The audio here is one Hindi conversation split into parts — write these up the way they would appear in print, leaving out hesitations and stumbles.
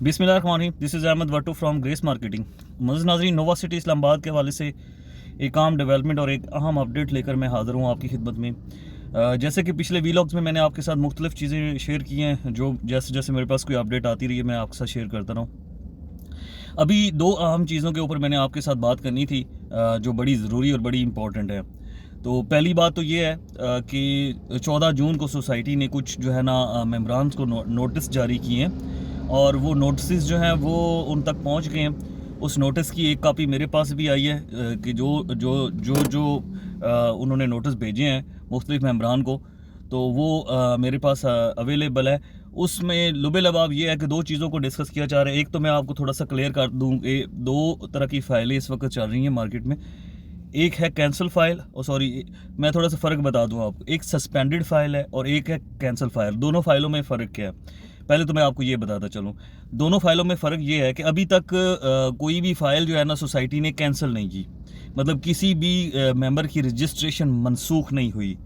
बिस्मिल्लाहिर्रहमानिर्रहीम। This is Ahmad Wattoo from Grace Marketing. मज़ीद नाज़रीन, नोवा सिटी इस्लामाबाद के हवाले से एक आम डेवलपमेंट और एक अहम अपडेट लेकर मैं हाज़िर हूँ आपकी खिदमत में। जैसे कि पिछले वीलॉग्स में मैंने आपके साथ मुख्तलिफ़ चीज़ें शेयर की हैं, जो जैसे जैसे मेरे पास कोई अपडेट आती रही है मैं आपके साथ शेयर करता रहा हूँ। अभी दो अहम चीज़ों के ऊपर मैंने आपके साथ बात करनी थी, जो बड़ी ज़रूरी और बड़ी इंपॉर्टेंट है। तो पहली बात तो ये है कि 14 जून को सोसाइटी ने कुछ जो है ना मेम्बरान्स को नोटिस जारी किए हैं, और वो नोटिस जो हैं वो उन तक पहुंच गए हैं। उस नोटिस की एक कॉपी मेरे पास भी आई है कि जो जो जो जो उन्होंने नोटिस भेजे हैं मुख्तलिफ मेम्बरान को, तो वो मेरे पास अवेलेबल है। उसमें लुबे लबाब ये है कि दो चीज़ों को डिस्कस किया जा रहा है। एक तो मैं आपको थोड़ा सा क्लियर कर दूँ कि दो तरह की फ़ाइलें इस वक्त चल रही हैं मार्केट में। एक है कैंसिल फाइल, और सॉरी मैं थोड़ा सा फ़र्क बता दूं आपको, एक सस्पेंडेड फाइल है और एक है कैंसिल फाइल। दोनों फाइलों में फ़र्क क्या है पहले तो मैं आपको ये बताता चलूं। दोनों फाइलों में फ़र्क ये है कि अभी तक कोई भी फ़ाइल जो है ना सोसाइटी ने कैंसिल नहीं की, मतलब किसी भी मेंबर की रजिस्ट्रेशन मनसूख नहीं हुई।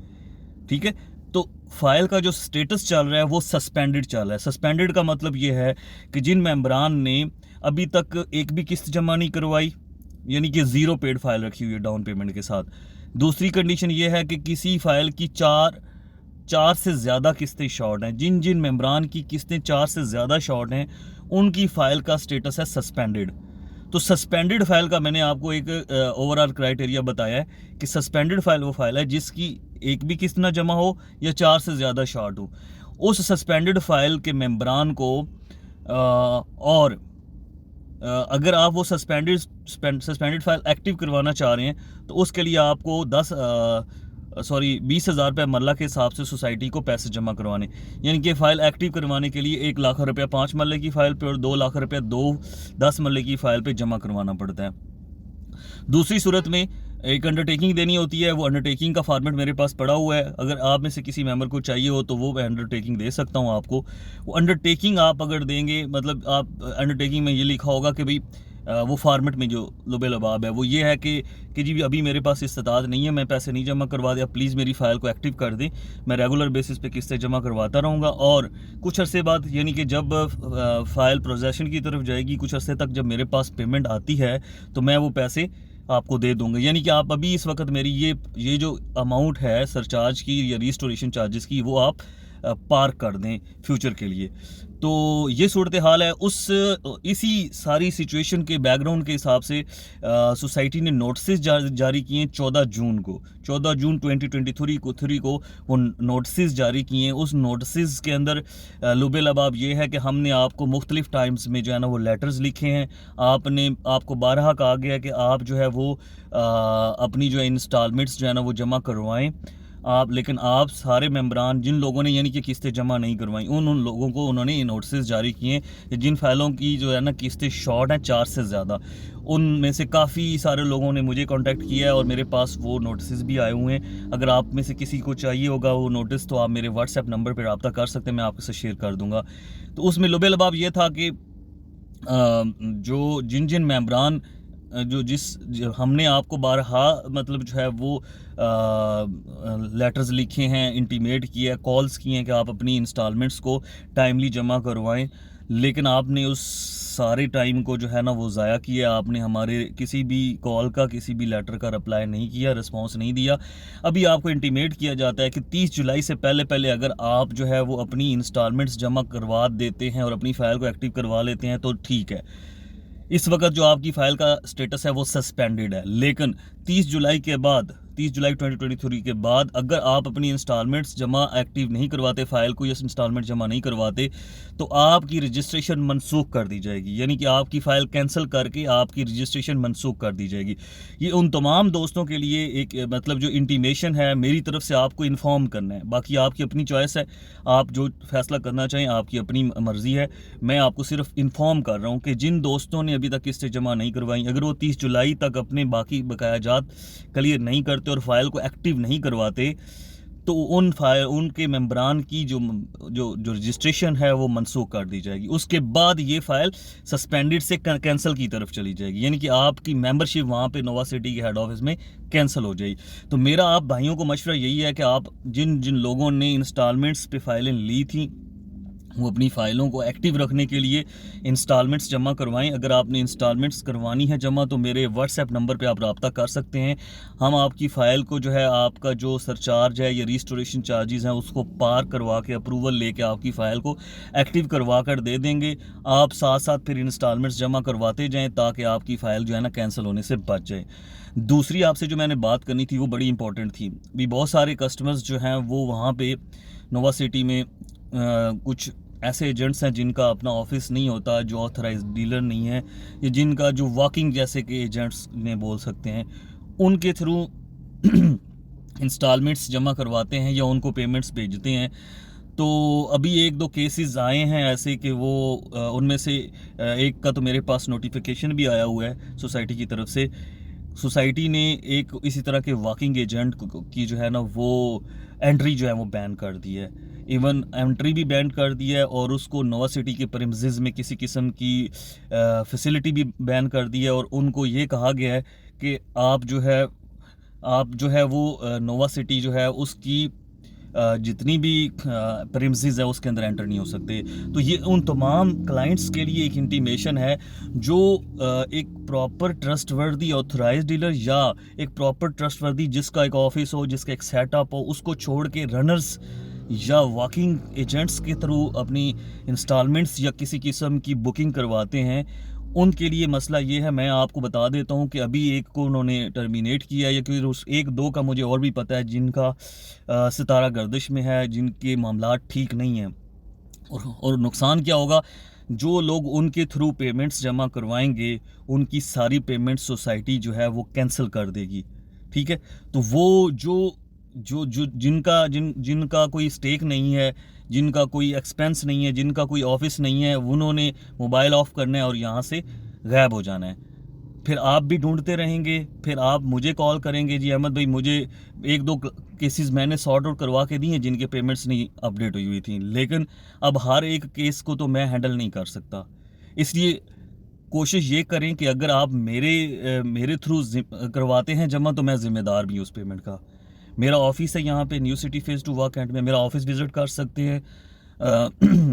ठीक है, तो फाइल का जो स्टेटस चल रहा है वो सस्पेंडेड चल रहा है। सस्पेंडेड का मतलब ये है कि जिन मेंबरान ने अभी तक एक भी किस्त जमा नहीं करवाई, यानी कि ज़ीरो पेड फाइल रखी हुई है डाउन पेमेंट के साथ। दूसरी कंडीशन ये है कि किसी फाइल की चार से ज़्यादा किस्तें शॉर्ट हैं। जिन जिन मेंबरान की किस्तें 4 से ज़्यादा शॉर्ट हैं उनकी फ़ाइल का स्टेटस है सस्पेंडेड। तो सस्पेंडेड फाइल का मैंने आपको एक ओवरऑल क्राइटेरिया बताया है कि सस्पेंडेड फाइल वो फाइल है जिसकी एक भी किस्त ना जमा हो या 4 से ज़्यादा शॉर्ट हो। उस सस्पेंडेड फाइल के मेंबरान को और अगर आप वो सस्पेंडेड फाइल एक्टिव करवाना चाह रहे हैं तो उसके लिए आपको 20,000 रुपये मरला के हिसाब से सोसाइटी को पैसे जमा करवाने, यानी कि फ़ाइल एक्टिव करवाने के लिए 1 लाख रुपया 5 मरले की फ़ाइल पे और 2 लाख रुपया 10 मरले की फ़ाइल पे जमा करवाना पड़ता है। दूसरी सूरत में एक अंडरटेकिंग देनी होती है। वो अंडरटेकिंग का फॉर्मेट मेरे पास पड़ा हुआ है, अगर आप में से किसी मेंबर को चाहिए हो तो वो मैं अंडरटेकिंग दे सकता हूँ आपको। वो अंडरटेकिंग आप अगर देंगे, मतलब आप अंडरटेकिंग में ये लिखा होगा कि भाई वो फार्मेट में जो लुबे लबाब है वो ये है कि जी अभी मेरे पास इस्तात नहीं है, मैं पैसे नहीं जमा करवा दिया, प्लीज़ मेरी फ़ाइल को एक्टिव कर दें, मैं रेगुलर बेसिस पे किस्तें जमा करवाता रहूँगा। और कुछ अरसे बाद, यानी कि जब फ़ाइल प्रोजेशन की तरफ जाएगी, कुछ अरसे तक जब मेरे पास पेमेंट आती है तो मैं वो पैसे आपको दे दूंगा। यानी कि आप अभी इस वक्त मेरी ये जो अमाउंट है सरचार्ज की या रिस्टोरेशन चार्जेस की, वो आप पार्क कर दें फ्यूचर के लिए। तो ये सूरत हाल है। इसी सारी सिचुएशन के बैकग्राउंड के हिसाब से सोसाइटी ने नोटिस जारी किए हैं 14 जून को। 14 जून 2023 को वो नोटिस जारी किए हैं। उस नोटिस के अंदर लुबे लबाब ये है कि हमने आपको मुख्तलिफ टाइम्स में जो है ना वो लेटर्स लिखे हैं। आपको बारहा कहा गया कि आप जो है वो अपनी जो है इंस्टॉलमेंट्स जो है ना वो जमा करवाएं आप, लेकिन आप सारे मेंबरान जिन लोगों ने यानी कि किस्तें जमा नहीं करवाई, उन लोगों को उन्होंने ये नोटिस जारी किए कि जिन फाइलों की जो है ना किस्तें शॉर्ट हैं 4 से ज़्यादा। उनमें से काफ़ी सारे लोगों ने मुझे कांटेक्ट किया है और मेरे पास वो नोटिस भी आए हुए हैं। अगर आप में से किसी को चाहिए होगा वो नोटिस तो आप मेरे व्हाट्सएप नंबर पर रब्ता कर सकते हैं, मैं आपके साथ शेयर कर दूँगा। तो उसमें लुबे लबाब ये था कि जो जिन जिन मेंबरान जो हमने आपको बारहा मतलब जो है वो लेटर्स लिखे हैं, इंटीमेट किया है, कॉल्स किए हैं कि आप अपनी इंस्टॉलमेंट्स को टाइमली जमा करवाएं, लेकिन आपने उस सारे टाइम को जो है ना वो ज़ाया किया। आपने हमारे किसी भी कॉल का, किसी भी लेटर का रिप्लाई नहीं किया, रिस्पांस नहीं दिया। अभी आपको इंटीमेट किया जाता है कि 30 जुलाई से पहले पहले अगर आप जो है वो अपनी इंस्टॉलमेंट्स जमा करवा देते हैं और अपनी फ़ाइल को एक्टिव करवा लेते हैं तो ठीक है। इस वक्त जो आपकी फ़ाइल का स्टेटस है वो सस्पेंडेड है, लेकिन 30 जुलाई 2023 के बाद अगर आप अपनी इंस्टॉलमेंट्स जमा एक्टिव नहीं करवाते, फ़ाइल को या इंस्टॉलमेंट जमा नहीं करवाते, तो आपकी रजिस्ट्रेशन मनसूख कर दी जाएगी। यानी कि आपकी फ़ाइल कैंसिल करके आपकी रजिस्ट्रेशन मनसूख कर दी जाएगी। ये उन तमाम दोस्तों के लिए एक मतलब जो इंटीमेशन है मेरी तरफ से आपको इन्फॉर्म करना है। बाकी आपकी अपनी चॉइस है, आप जो फैसला करना चाहें आपकी अपनी मर्ज़ी है। मैं आपको सिर्फ इन्फॉर्म कर रहा हूँ कि जिन दोस्तों ने अभी तक किस्तें जमा नहीं करवाई, अगर वो 30 जुलाई तक अपने बाकी बकाया जात क्लियर नहीं करते और फाइल को एक्टिव नहीं करवाते, तो उनके मेंबरान की जो जो जो रजिस्ट्रेशन है वो मनसूख कर दी जाएगी। उसके बाद ये फ़ाइल सस्पेंडेड से कैंसिल की तरफ चली जाएगी, यानी कि आपकी मेंबरशिप वहाँ पे नोवा सिटी के हेड ऑफिस में कैंसिल हो जाएगी। तो मेरा आप भाइयों को मशवरा यही है कि आप जिन जिन लोगों ने इंस्टॉलमेंट्स पे फाइलें ली थी वो अपनी फ़ाइलों को एक्टिव रखने के लिए इंस्टॉलमेंट्स जमा करवाएं। अगर आपने इंस्टॉलमेंट्स करवानी है जमा तो मेरे व्हाट्सएप नंबर पे आप रब्ता कर सकते हैं। हम आपकी फ़ाइल को जो है आपका जो सरचार्ज है या रिस्टोरेशन चार्जेस हैं उसको पार करवा के अप्रूवल लेके आपकी फ़ाइल को एक्टिव करवा कर दे देंगे। आप साथ साथ फिर इंस्टॉलमेंट्स जमा करवाते जाएँ ताकि आपकी फ़ाइल जो है ना कैंसिल होने से बच जाए। दूसरी आपसे जो मैंने बात करनी थी वो बड़ी इंपॉर्टेंट थी। भी बहुत सारे कस्टमर्स जो हैं वो वहाँ पे नोवा सिटी में कुछ ऐसे एजेंट्स हैं जिनका अपना ऑफिस नहीं होता, जो ऑथराइज्ड डीलर नहीं है, या जिनका जो वॉकिंग जैसे कि एजेंट्स ने बोल सकते हैं, उनके थ्रू इंस्टॉलमेंट्स जमा करवाते हैं या उनको पेमेंट्स भेजते हैं। तो अभी एक दो केसेस आए हैं ऐसे कि वो उनमें से एक का तो मेरे पास नोटिफिकेशन भी आया हुआ है सोसाइटी की तरफ से। सोसाइटी ने एक इसी तरह के वॉकिंग एजेंट की जो है ना वो एंट्री जो है वो बैन कर दी है। इवन एंट्री भी बैन कर दी है और उसको नोवा सिटी के प्रेमिसेस में किसी किस्म की फैसिलिटी भी बैन कर दी है। और उनको ये कहा गया है कि आप जो है वो नोवा सिटी जो है उसकी जितनी भी प्रेमिसेस है उसके अंदर एंटर नहीं हो सकते। तो ये उन तमाम क्लाइंट्स के लिए एक इंटीमेशन है जो एक प्रॉपर ट्रस्टवर्दी ऑथराइज्ड डीलर या एक प्रॉपर ट्रस्टवर्दी जिसका एक ऑफिस हो, जिसका एक सेटअप हो, उसको छोड़ के रनर्स या वॉकिंग एजेंट्स के थ्रू अपनी इंस्टॉलमेंट्स या किसी किस्म की बुकिंग करवाते हैं, उनके लिए मसला ये है। मैं आपको बता देता हूँ कि अभी एक को उन्होंने टर्मिनेट किया है, या क्योंकि उस एक दो का मुझे और भी पता है जिनका सितारा गर्दिश में है, जिनके मामला ठीक नहीं हैं। और नुकसान क्या होगा, जो लोग उनके थ्रू पेमेंट्स जमा करवाएंगे उनकी सारी पेमेंट्स सोसाइटी जो है वो कैंसिल कर देगी। ठीक है, तो वो जो जिनका कोई स्टेक नहीं है, जिनका कोई एक्सपेंस नहीं है, जिनका कोई ऑफिस नहीं है, उन्होंने मोबाइल ऑफ करना है और यहाँ से गायब हो जाना है। फिर आप भी ढूंढते रहेंगे, फिर आप मुझे कॉल करेंगे, जी अहमद भाई मुझे एक दो केसेस मैंने सॉर्ट आउट करवा के दी हैं जिनके पेमेंट्स नहीं अपडेट हुई थी, लेकिन अब हर एक केस को तो मैं हैंडल नहीं कर सकता। इसलिए कोशिश ये करें कि अगर आप मेरे थ्रू करवाते हैं जमा तो मैं ज़िम्मेदार भी हूँ उस पेमेंट का। मेरा ऑफिस है यहाँ पे new city phase 2 work and में, मेरा ऑफिस विज़िट कर सकते हैं।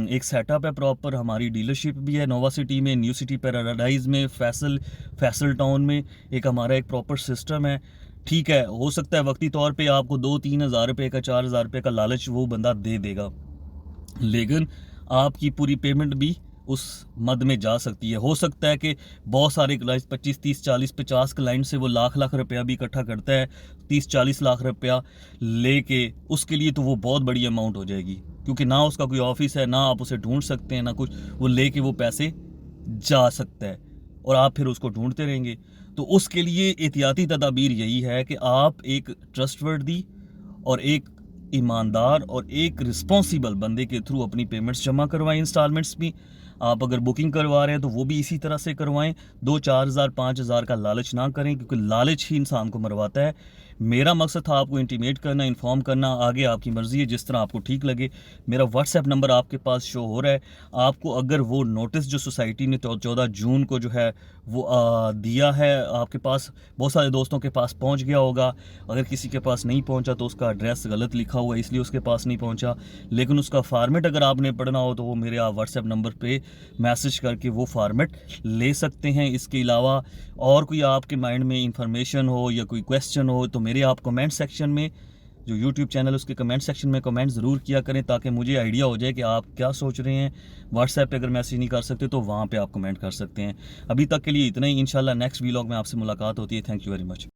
एक सेटअप है प्रॉपर, हमारी डीलरशिप भी है नोवा सिटी में, न्यू सिटी पैराडाइज में, फैसल टाउन में एक हमारा एक प्रॉपर सिस्टम है। ठीक है, हो सकता है वक्ती तौर पे आपको 2-3 हज़ार रुपये का 4 हज़ार रुपये का लालच वो बंदा दे देगा, लेकिन आपकी पूरी पेमेंट भी उस मद में जा सकती है। हो सकता है कि बहुत सारे क्लाइंट्स 25, 30, 40, 50 क्लाइंट से वो लाख रुपया भी इकट्ठा करता है, 30-40 लाख रुपया लेके, उसके लिए तो वो बहुत बड़ी अमाउंट हो जाएगी, क्योंकि ना उसका कोई ऑफिस है, ना आप उसे ढूंढ सकते हैं, ना कुछ, वो लेके वो पैसे जा सकता है और आप फिर उसको ढूंढते रहेंगे। तो उसके लिए एहतियाती तदाबीर यही है कि आप एक ट्रस्टवर्दी और एक ईमानदार और एक रिस्पॉन्सिबल बंदे के थ्रू अपनी पेमेंट्स जमा करवाएं। इंस्टॉलमेंट्स भी आप अगर बुकिंग करवा रहे हैं तो वो भी इसी तरह से करवाएं। 2-4 हज़ार 5 हज़ार का लालच ना करें, क्योंकि लालच ही इंसान को मरवाता है। मेरा मकसद था आपको इंटीमेट करना, इन्फॉर्म करना, आगे आपकी मर्ज़ी है जिस तरह आपको ठीक लगे। मेरा व्हाट्सएप नंबर आपके पास शो हो रहा है। आपको अगर वो नोटिस जो सोसाइटी ने 14 जून को जो है वो दिया है, आपके पास बहुत सारे दोस्तों के पास पहुंच गया होगा। अगर किसी के पास नहीं पहुंचा तो उसका एड्रेस गलत लिखा हुआ है, इसलिए उसके पास नहीं पहुंचा, लेकिन उसका फॉर्मेट अगर आपने पढ़ना हो तो वो मेरे आप व्हाट्सएप नंबर पे मैसेज करके वो फॉर्मेट ले सकते हैं। इसके अलावा और कोई आपके माइंड में इंफॉर्मेशन हो या कोई क्वेश्चन हो तो मेरे आप कमेंट सेक्शन में, जो यूट्यूब चैनल है उसके कमेंट सेक्शन में कमेंट ज़रूर किया करें, ताकि मुझे आइडिया हो जाए कि आप क्या सोच रहे हैं। व्हाट्सएप पे अगर मैसेज नहीं कर सकते तो वहाँ पे आप कमेंट कर सकते हैं। अभी तक के लिए इतना ही, इंशाल्लाह नेक्स्ट वीलॉग में आपसे मुलाकात होती है। Thank you very much.